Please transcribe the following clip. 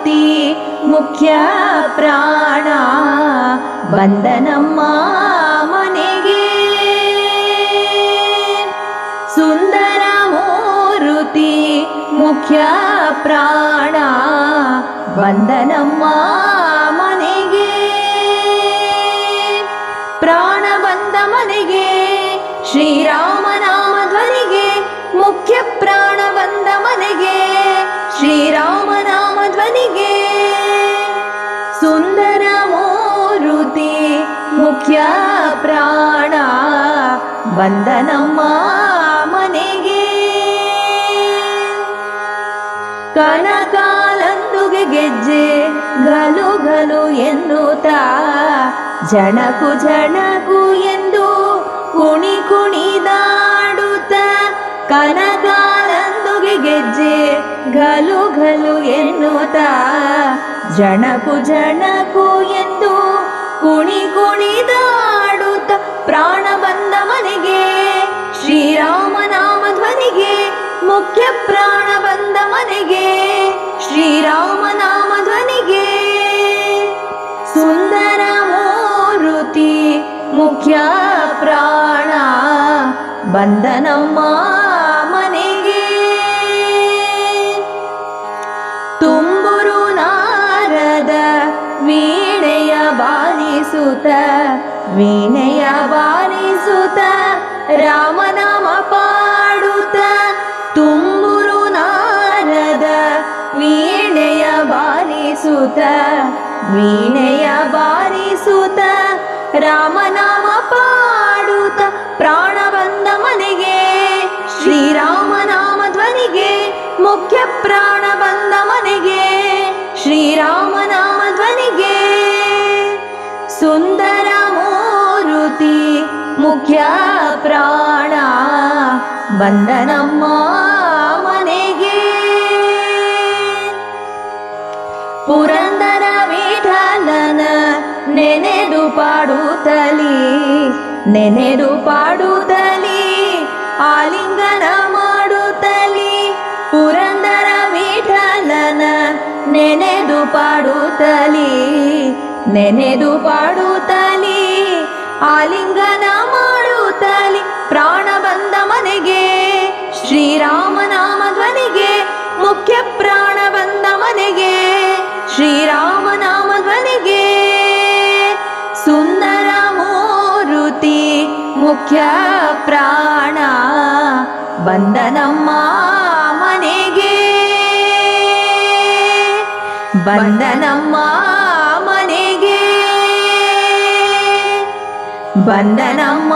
ಮಾರುತಿ ಮುಖ್ಯ ಪ್ರಾಣ ಬಂದನಮ್ಮ ಮನೆಗೆ. ಸುಂದರ ಮೂರುತಿ ಮುಖ್ಯ ಪ್ರಾಣ ಬಂದನಮ್ಮ ಮನೆಗೆ. ಪ್ರಾಣ ಬಂದ ಮನೆಗೆ ಶ್ರೀರಾಮನಾಮ ಧ್ವನಿಗೆ ಮುಖ್ಯ ಪ್ರಾಣ ಬಂದ ಮನೆಗೆ ಶ್ರೀರಾಮನಾಮ ಧ್ವನಿಗೆ. ಸುಂದರ ಮೂರುತಿ ಮುಖ್ಯ ಪ್ರಾಣ ಬಂದನಮ್ಮ ಮನೆಗೆ. ಕನಕಾಲಂದುಗೆ ಗೆಜ್ಜೆ ಗಲು ಗಲು ಎನ್ನುತ್ತಾ ಜಣಕು ಜಣಕು ಎಂದು ಕುಣಿ ಕುಣಿದಾಡುತ್ತ. ಕನಕಾಲಂದುಗೆ ಗೆಜ್ಜೆ ಗಲು ಗಲು ಎನ್ನುತ್ತಾ ಜಣಕು ಜಣಕು ಎಂದು ಕುಣಿ ಕುಣಿದಾಡುತ್ತ. ಪ್ರಾಣ ಬಂದ ಮನೆಗೆ ಶ್ರೀರಾಮನಾಮ ಧ್ವನಿಗೆ ಮುಖ್ಯ ಪ್ರಾಣ ಬಂದ ಮನೆಗೆ ಶ್ರೀರಾಮನಾಮ ಧ್ವನಿಗೆ. ಸುಂದರ ಮೂರುತಿ ಮುಖ್ಯ ಪ್ರಾಣ ಬಂದನಮ್ಮ ಮನೆಗೆ. ತುಂಬುರು ನಾರದ ವೀಣೆಯ ಬಾರಿಸುತ್ತ ವೀಣೆಯ ಬಾರಿಸುತ್ತ ರಾಮನಾಮ ಪಾಡುತ್ತ. ತುಂಬುರು ನಾರದ ವೀಣೆಯ ಬಾರಿಸುತ್ತ ವೀಣೆಯ ಬಾರಿಸುತ್ತ ರಾಮನಾಮ ಪಾಡುತ್ತ. ಪ್ರಾಣ ಬಂದ ಮನೆಗೆ ಶ್ರೀರಾಮನಾಮ ಧ್ವನಿಗೆ ಮುಖ್ಯ ಪ್ರಾಣ ಬಂದ ಮನೆಗೆ ಶ್ರೀರಾಮನಾಮ ಧ್ವನಿಗೆ. ಸುಂದರ ಮೂರುತಿ ಮುಖ್ಯ ಪ್ರಾಣ ಬಂದನಮ್ಮ ಮನೆಗೆ. ಪುರಂದರ ವಿಠಲನ ನೆನೆದು ಪಾಡುತ್ತಲಿ ನೆನೆದು ಪಾಡುತ್ತಲಿ ಆಲಿಂಗನ ಮಾಡುತ್ತಲಿ. ಪುರಂದರ ವಿಠಲನ ನೆನೆದು ಪಾಡುತ್ತಲಿ ನೆನೆದು ಪಾಡುತ್ತಲಿ ಆಲಿಂಗನ ಮಾಡುತ್ತಲಿ. ಪ್ರಾಣ ಬಂದ ಮನೆಗೆ ಶ್ರೀರಾಮನಾಮ ಧ್ವನಿಗೆ ಮುಖ್ಯ ಪ್ರಾಣ ಬಂದ ಮನೆಗೆ ಶ್ರೀರಾಮನಾಮ ಧ್ವನಿಗೆ. ಸುಂದರ ಮೂರುತಿ ಮುಖ್ಯ ಪ್ರಾಣ ಬಂದನಮ್ಮ ಮನೆಗೆ ಬಂದನಮ್ಮ ಮನೆಗೆ ಬಂದನಮ್ಮ